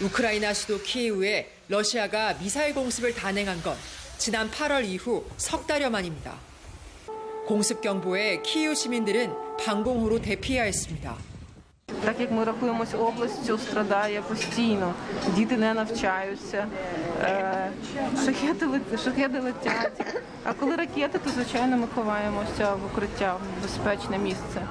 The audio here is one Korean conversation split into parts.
우크라이나 수도 키이우에 러시아가 미사일 공습을 단행한 건 지난 8월 이후 석 달여 만입니다. 공습 경보에 키이우 시민들은 방공호로 대피해야 했습니다. Так як ми рахуємося областю, страдає постійно, діти не навчаються, шахеди летять. А коли ракети, то, звичайно, ми ховаємося в укриття, в безпечне місце.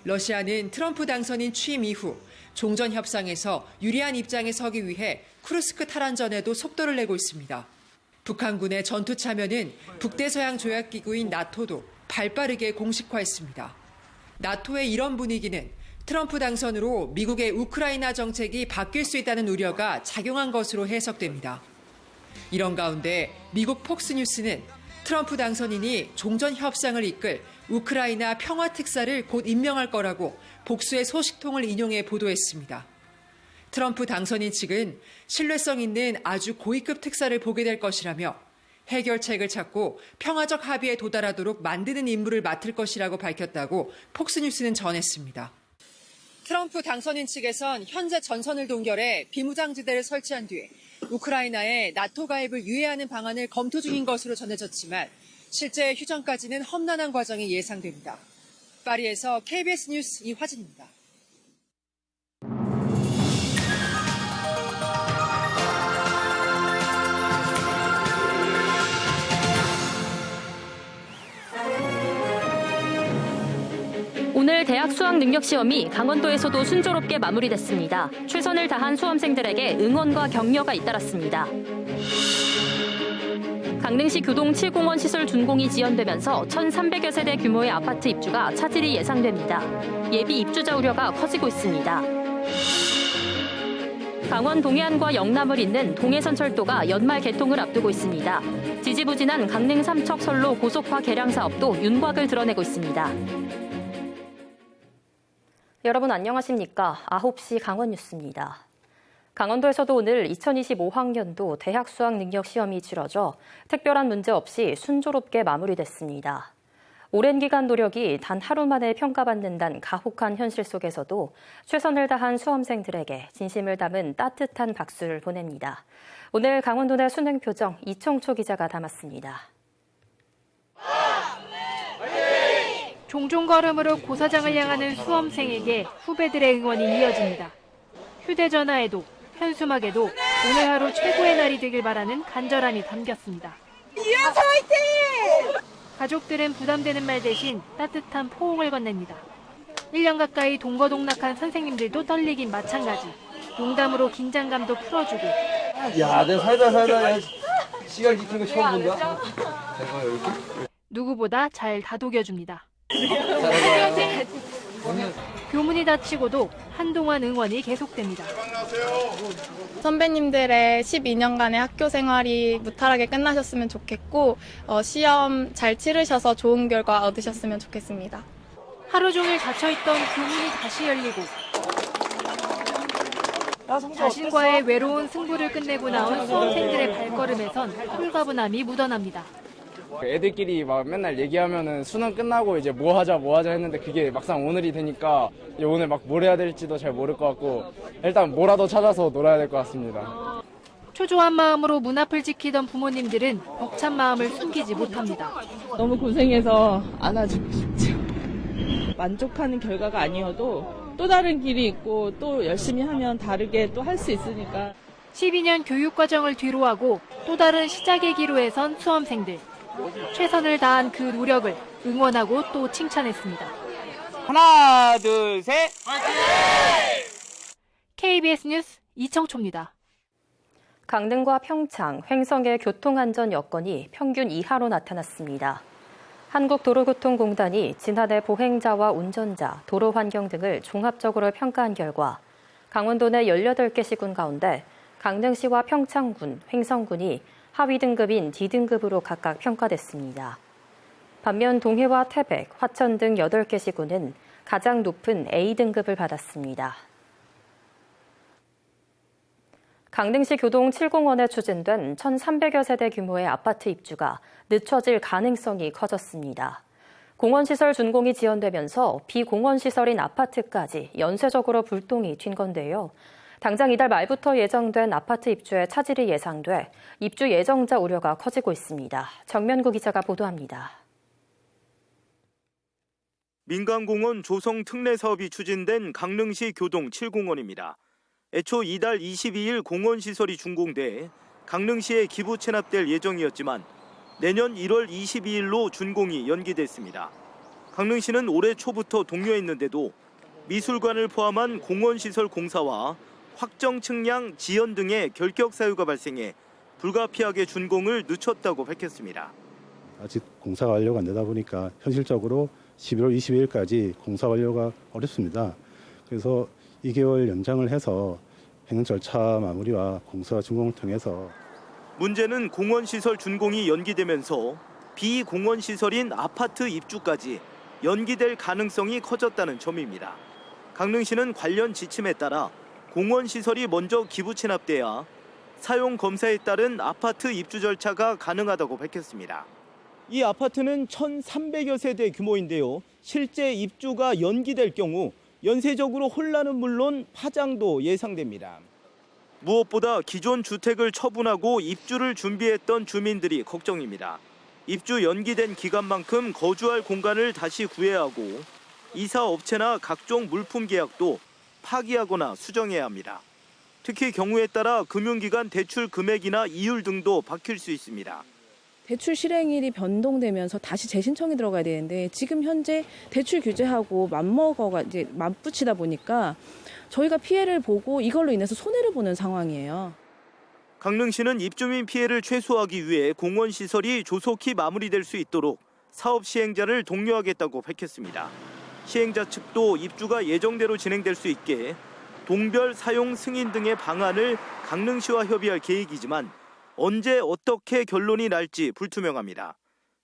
러시아는 트럼프 당선인 취임 이후 종전 협상에서 유리한 입장에 서기 위해 쿠르스크 탈환전에도 속도를 내고 있습니다. 북한군의 전투 참여는 북대서양 조약기구인 나토도 발빠르게 공식화했습니다. 나토의 이런 분위기는 트럼프 당선으로 미국의 우크라이나 정책이 바뀔 수 있다는 우려가 작용한 것으로 해석됩니다. 이런 가운데 미국 폭스뉴스는 트럼프 당선인이 종전 협상을 이끌 우크라이나 평화특사를 곧 임명할 거라고 복수의 소식통을 인용해 보도했습니다. 트럼프 당선인 측은 신뢰성 있는 아주 고위급 특사를 보게 될 것이라며 해결책을 찾고 평화적 합의에 도달하도록 만드는 임무를 맡을 것이라고 밝혔다고 폭스뉴스는 전했습니다. 트럼프 당선인 측에선 현재 전선을 동결해 비무장지대를 설치한 뒤 우크라이나의 나토 가입을 유예하는 방안을 검토 중인 것으로 전해졌지만 실제 휴전까지는 험난한 과정이 예상됩니다. 파리에서 KBS 뉴스 이화진입니다. 오늘 대학 수학 능력 시험이 강원도에서도 순조롭게 마무리됐습니다. 최선을 다한 수험생들에게 응원과 격려가 잇따랐습니다. 강릉시 교동 7공원 시설 준공이 지연되면서 1,300여 세대 규모의 아파트 입주가 차질이 예상됩니다. 예비 입주자 우려가 커지고 있습니다. 강원 동해안과 영남을 잇는 동해선철도가 연말 개통을 앞두고 있습니다. 지지부진한 강릉 삼척선로 고속화 개량 사업도 윤곽을 드러내고 있습니다. 여러분 안녕하십니까? 9시 강원 뉴스입니다. 강원도에서도 오늘 2025학년도 대학 수학 능력 시험이 치러져 특별한 문제 없이 순조롭게 마무리됐습니다. 오랜 기간 노력이 단 하루 만에 평가받는다는 가혹한 현실 속에서도 최선을 다한 수험생들에게 진심을 담은 따뜻한 박수를 보냅니다. 오늘 강원도 내 수능 표정 이청초 기자가 담았습니다. 종종 걸음으로 고사장을 향하는 수험생에게 후배들의 응원이 이어집니다. 휴대전화에도 현수막에도 오늘 하루 최고의 날이 되길 바라는 간절함이 담겼습니다. 이현서 화이팅! 가족들은 부담되는 말 대신 따뜻한 포옹을 건넵니다. 1년 가까이 동거동락한 선생님들도 떨리긴 마찬가지. 농담으로 긴장감도 풀어주고. 야, 내가 살다 시간 지키는 거 처음 본다. 누구보다 잘 다독여줍니다. 교문이 닫히고도 한동안 응원이 계속됩니다. 선배님들의 12년간의 학교 생활이 무탈하게 끝나셨으면 좋겠고 시험 잘 치르셔서 좋은 결과 얻으셨으면 좋겠습니다. 하루 종일 닫혀있던 교문이 다시 열리고 자신과의 외로운 승부를 끝내고 나온 수험생들의 발걸음에선 홀가분함이 묻어납니다. 애들끼리 막 맨날 얘기하면은 수능 끝나고 이제 뭐 하자 했는데 그게 막상 오늘이 되니까 이제 오늘 막 뭘 해야 될지도 잘 모를 것 같고 일단 뭐라도 찾아서 놀아야 될 것 같습니다. 초조한 마음으로 문 앞을 지키던 부모님들은 벅찬 마음을 숨기지 못합니다. 너무 고생해서 안아주고 싶죠. 만족하는 결과가 아니어도 또 다른 길이 있고 또 열심히 하면 다르게 또 할 수 있으니까. 12년 교육과정을 뒤로하고 또 다른 시작의 기로에 선 수험생들. 최선을 다한 그 노력을 응원하고 또 칭찬했습니다. 하나, 둘, 셋! 화이팅! KBS 뉴스 이청초입니다. 강릉과 평창, 횡성의 교통안전 여건이 평균 이하로 나타났습니다. 한국도로교통공단이 지난해 보행자와 운전자, 도로 환경 등을 종합적으로 평가한 결과 강원도 내 18개 시군 가운데 강릉시와 평창군, 횡성군이 하위 등급인 D등급으로 각각 평가됐습니다. 반면 동해와 태백, 화천 등 8개 시군은 가장 높은 A등급을 받았습니다. 강릉시 교동 7공원에 추진된 1,300여 세대 규모의 아파트 입주가 늦춰질 가능성이 커졌습니다. 공원시설 준공이 지연되면서 비공원시설인 아파트까지 연쇄적으로 불똥이 튄 건데요. 당장 이달 말부터 예정된 아파트 입주에 차질이 예상돼 입주 예정자 우려가 커지고 있습니다. 정면구 기자가 보도합니다. 민간공원 조성 특례 사업이 추진된 강릉시 교동 7공원입니다. 애초 이달 22일 공원시설이 준공돼 강릉시에 기부 체납될 예정이었지만 내년 1월 22일로 준공이 연기됐습니다. 강릉시는 올해 초부터 독려했는데도 미술관을 포함한 공원시설 공사와 확정 측량, 지연 등의 결격 사유가 발생해 불가피하게 준공을 늦췄다고 밝혔습니다. 아직 공사 완료가 안 되다 보니까 현실적으로 11월 22일까지 공사 완료가 어렵습니다. 그래서 2개월 연장을 해서 행정 절차 마무리와 공사 준공을 통해서 문제는 공원시설 준공이 연기되면서 비공원시설인 아파트 입주까지 연기될 가능성이 커졌다는 점입니다. 강릉시는 관련 지침에 따라 공원시설이 먼저 기부 체납돼야 사용 검사에 따른 아파트 입주 절차가 가능하다고 밝혔습니다. 이 아파트는 1,300여 세대 규모인데요. 실제 입주가 연기될 경우 연쇄적으로 혼란은 물론 파장도 예상됩니다. 무엇보다 기존 주택을 처분하고 입주를 준비했던 주민들이 걱정입니다. 입주 연기된 기간만큼 거주할 공간을 다시 구해야 하고 이사업체나 각종 물품 계약도 파기하거나 수정해야 합니다. 특히 경우에 따라 금융기관 대출 금액이나 이율 등도 바뀔 수 있습니다. 대출 실행일이 변동되면서 다시 재신청이 들어가야 되는데 지금 현재 대출 규제하고 맞붙이다 보니까 저희가 피해를 보고 이걸로 인해서 손해를 보는 상황이에요. 강릉시는 입주민 피해를 최소화하기 위해 공원시설이 조속히 마무리될 수 있도록 사업 시행자를 독려하겠다고 밝혔습니다. 시행자 측도 입주가 예정대로 진행될 수 있게 동별 사용 승인 등의 방안을 강릉시와 협의할 계획이지만 언제 어떻게 결론이 날지 불투명합니다.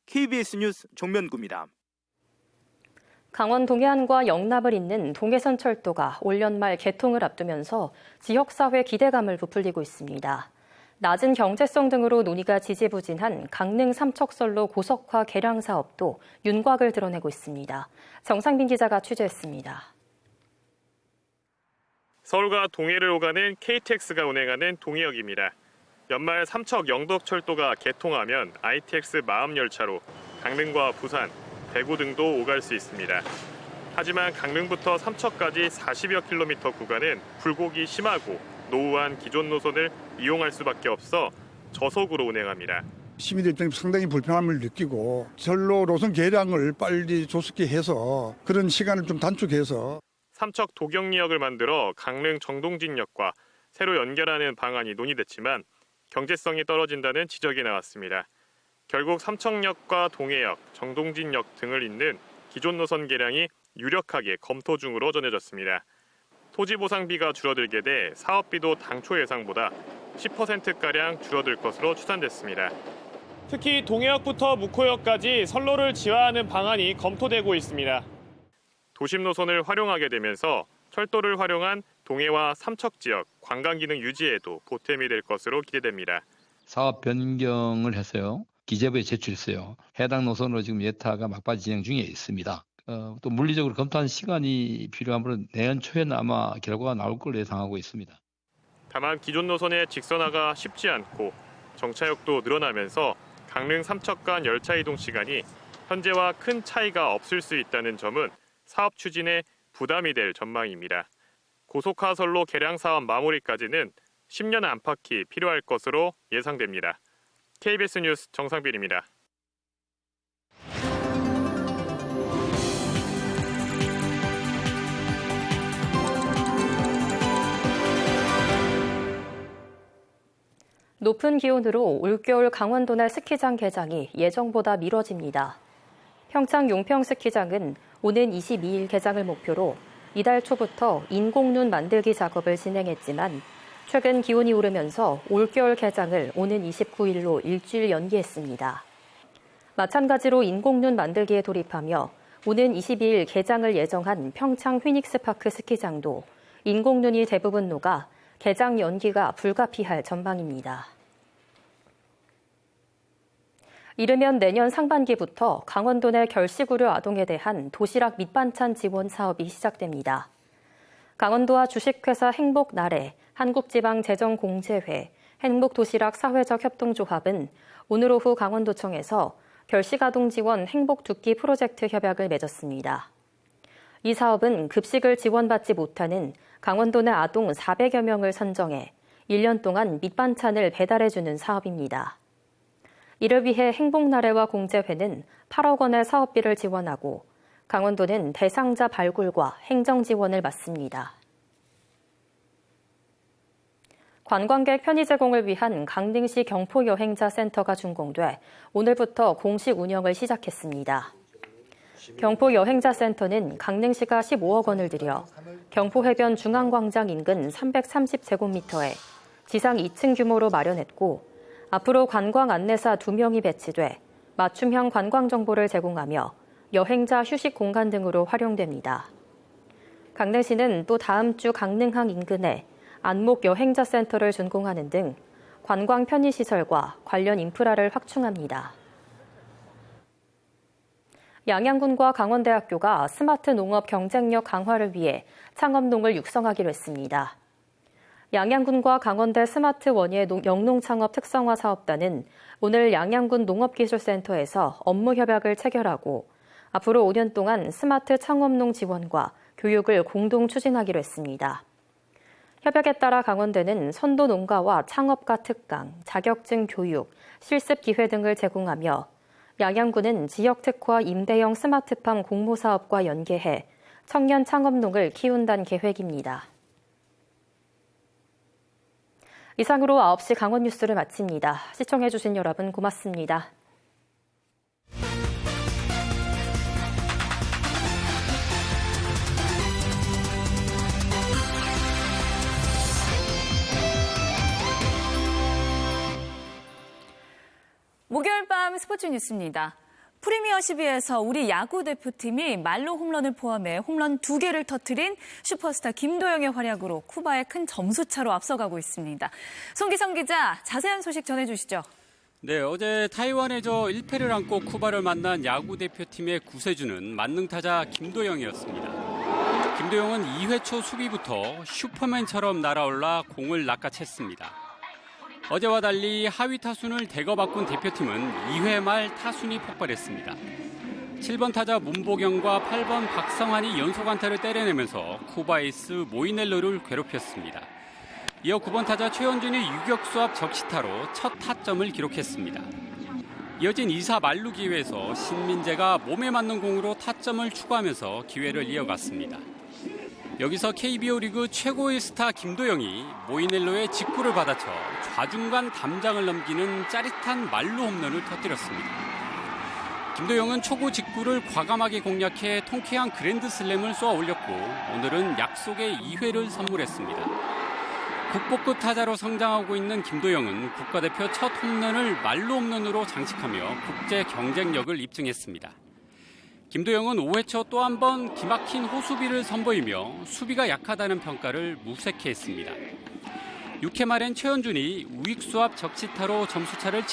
KBS 뉴스 정면구입니다. 강원 동해안과 영납을 잇는 동해선 철도가 올 연말 개통을 앞두면서 지역사회 기대감을 부풀리고 있습니다. 낮은 경제성 등으로 논의가 지지부진한 강릉 삼척선로 고속화 개량 사업도 윤곽을 드러내고 있습니다. 정상빈 기자가 취재했습니다. 서울과 동해를 오가는 KTX가 운행하는 동해역입니다. 연말 삼척 영덕철도가 개통하면 ITX 마음열차로 강릉과 부산, 대구 등도 오갈 수 있습니다. 하지만 강릉부터 삼척까지 40여 킬로미터 구간은 굴곡이 심하고 노후한 기존 노선을 이용할 수밖에 없어 저속으로 운행합니다. 시민들 입장에서 상당히 불편함을 느끼고 선로 노선 개량을 빨리 조속히 해서 그런 시간을 좀 단축해서 삼척 도경리역을 만들어 강릉 정동진역과 새로 연결하는 방안이 논의됐지만 경제성이 떨어진다는 지적이 나왔습니다. 결국 삼척역과 동해역, 정동진역 등을 잇는 기존 노선 개량이 유력하게 검토 중으로 전해졌습니다. 토지 보상비가 줄어들게 돼 사업비도 당초 예상보다 10%가량 줄어들 것으로 추산됐습니다. 특히 동해역부터 묵호역까지 선로를 지화하는 방안이 검토되고 있습니다. 도심 노선을 활용하게 되면서 철도를 활용한 동해와 삼척 지역 관광 기능 유지에도 보탬이 될 것으로 기대됩니다. 사업 변경을 해서요. 기재부에 제출했어요. 해당 노선으로 지금 예타가 막바지 진행 중에 있습니다. 또 물리적으로 검토한 시간이 필요하므로 내년 초에는 아마 결과가 나올 걸로 예상하고 있습니다. 다만 기존 노선의 직선화가 쉽지 않고 정차역도 늘어나면서 강릉 삼척 간 열차 이동 시간이 현재와 큰 차이가 없을 수 있다는 점은 사업 추진에 부담이 될 전망입니다. 고속화 선로 개량 사업 마무리까지는 10년 안팎이 필요할 것으로 예상됩니다. KBS 뉴스 정상빈입니다. 높은 기온으로 올겨울 강원도 내 스키장 개장이 예정보다 미뤄집니다. 평창 용평 스키장은 오는 22일 개장을 목표로 이달 초부터 인공눈 만들기 작업을 진행했지만 최근 기온이 오르면서 올겨울 개장을 오는 29일로 일주일 연기했습니다. 마찬가지로 인공눈 만들기에 돌입하며 오는 22일 개장을 예정한 평창 휘닉스파크 스키장도 인공눈이 대부분 녹아 개장 연기가 불가피할 전망입니다. 이르면 내년 상반기부터 강원도 내 결식우려 아동에 대한 도시락 밑반찬 지원 사업이 시작됩니다. 강원도와 주식회사 행복나래, 한국지방재정공제회, 행복도시락 사회적 협동조합은 오늘 오후 강원도청에서 결식아동 지원 행복두끼 프로젝트 협약을 맺었습니다. 이 사업은 급식을 지원받지 못하는 강원도 내 아동 400여 명을 선정해 1년 동안 밑반찬을 배달해주는 사업입니다. 이를 위해 행복나래와 공제회는 8억 원의 사업비를 지원하고 강원도는 대상자 발굴과 행정 지원을 맡습니다. 관광객 편의 제공을 위한 강릉시 경포 여행자 센터가 준공돼 오늘부터 공식 운영을 시작했습니다. 경포 여행자 센터는 강릉시가 15억 원을 들여 경포 해변 중앙광장 인근 330제곱미터에 지상 2층 규모로 마련했고 앞으로 관광 안내사 2명이 배치돼 맞춤형 관광 정보를 제공하며 여행자 휴식 공간 등으로 활용됩니다. 강릉시는 또 다음 주 강릉항 인근에 안목 여행자 센터를 준공하는 등 관광 편의시설과 관련 인프라를 확충합니다. 양양군과 강원대학교가 스마트 농업 경쟁력 강화를 위해 창업농을 육성하기로 했습니다. 양양군과 강원대 스마트원예 영농창업 특성화 사업단은 오늘 양양군 농업기술센터에서 업무 협약을 체결하고 앞으로 5년 동안 스마트 창업농 지원과 교육을 공동 추진하기로 했습니다. 협약에 따라 강원대는 선도 농가와 창업가 특강, 자격증 교육, 실습 기회 등을 제공하며 양양군은 지역 특화 임대형 스마트팜 공모 사업과 연계해 청년 창업농을 키운다는 계획입니다. 이상으로 9시 강원 뉴스를 마칩니다. 시청해주신 여러분 고맙습니다. 목요일 밤 스포츠 뉴스입니다. 프리미어 12에서 우리 야구 대표팀이 말로 홈런을 포함해 홈런 2개를 터뜨린 슈퍼스타 김도영의 활약으로 쿠바에 큰 점수차로 앞서가고 있습니다. 송기성 기자, 자세한 소식 전해주시죠. 네, 어제 타이완에서 1패를 안고 쿠바를 만난 야구 대표팀의 구세주는 만능타자 김도영이었습니다. 김도영은 2회 초 수비부터 슈퍼맨처럼 날아올라 공을 낚아챘습니다. 어제와 달리 하위 타순을 대거 바꾼 대표팀은 2회 말 타순이 폭발했습니다. 7번 타자 문보경과 8번 박성환이 연속 안타를 때려내면서 쿠바 에이스 모이넬로를 괴롭혔습니다. 이어 9번 타자 최원준이 유격수 앞 적시타로 첫 타점을 기록했습니다. 이어진 2사 만루 기회에서 신민재가 몸에 맞는 공으로 타점을 추가하면서 기회를 이어갔습니다. 여기서 KBO 리그 최고의 스타 김도영이 모이넬로의 직구를 받아쳐 좌중간 담장을 넘기는 짜릿한 말루 홈런을 터뜨렸습니다. 김도영은 초구 직구를 과감하게 공략해 통쾌한 그랜드슬램을 쏘아 올렸고 오늘은 약속의 2회를 선물했습니다. 국보급 타자로 성장하고 있는 김도영은 국가대표 첫 홈런을 말루 홈런으로 장식하며 국제 경쟁력을 입증했습니다. 김도영은 5회 초 또 한 번 기막힌 호수비를 선보이며 수비가 약하다는 평가를 무색해했습니다. 6회 말엔 최원준이 우익수 앞 적시타로 점수차를